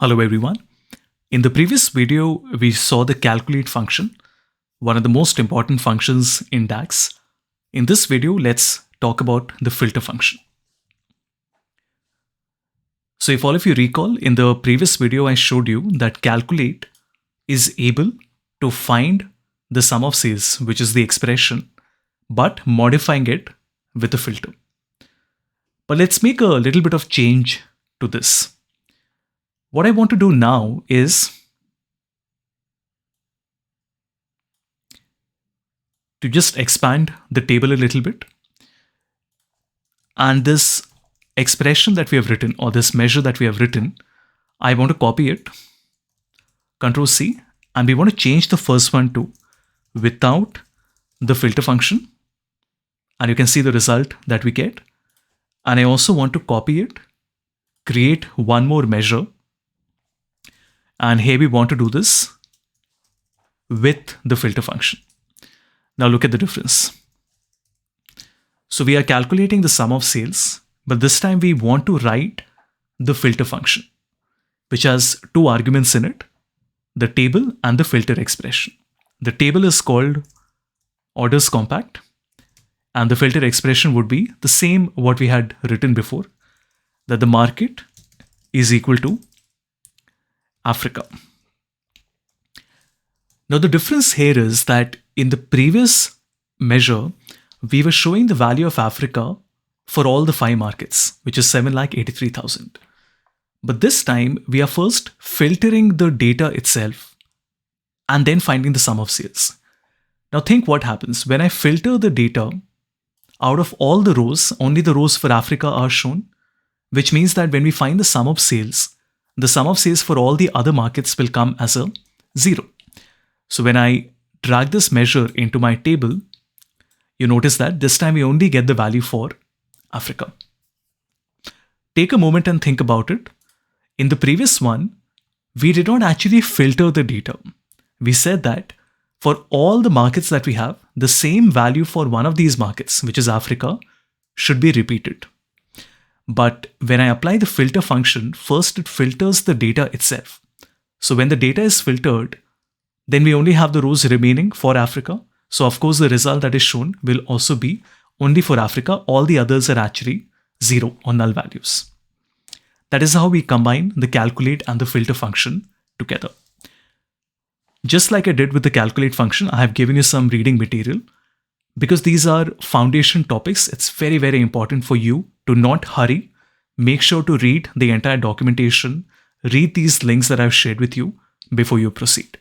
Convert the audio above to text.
Hello everyone. In the previous video, we saw the calculate function, one of the most important functions in DAX. In this video, let's talk about the filter function. So if all of you recall, in the previous video, I showed you that calculate is able to find the sum of sales, which is the expression, but modifying it with a filter. But let's make a little bit of change to this. What I want to do now is to just expand the table a little bit. And this expression that we have written, or this measure that we have written, I want to copy it, Control C, and we want to change the first one to without the filter function. And you can see the result that we get. And I also want to copy it, create one more measure. And here we want to do this with the filter function. Now look at the difference. So we are calculating the sum of sales, but this time we want to write the filter function, which has two arguments in it, the table and the filter expression. The table is called orders compact, and the filter expression would be the same what we had written before, that the market is equal to Africa. Now the difference here is that in the previous measure, we were showing the value of Africa for all the 5 markets, which is 7,83,000. But this time we are first filtering the data itself and then finding the sum of sales. Now think what happens when I filter the data. Out of all the rows, only the rows for Africa are shown, which means that when we find the sum of sales, the sum of sales for all the other markets will come as a 0. So when I drag this measure into my table, you notice that this time we only get the value for Africa. Take a moment and think about it. In the previous one, we did not actually filter the data. We said that for all the markets that we have, the same value for one of these markets, which is Africa, should be repeated. But when I apply the filter function, first it filters the data itself. So when the data is filtered, then we only have the rows remaining for Africa. So of course the result that is shown will also be only for Africa. All the others are actually 0 or null values. That is how we combine the calculate and the filter function together. Just like I did with the calculate function, I have given you some reading material. Because these are foundation topics, it's very, very important for you to not hurry. Make sure to read the entire documentation, read these links that I've shared with you before you proceed.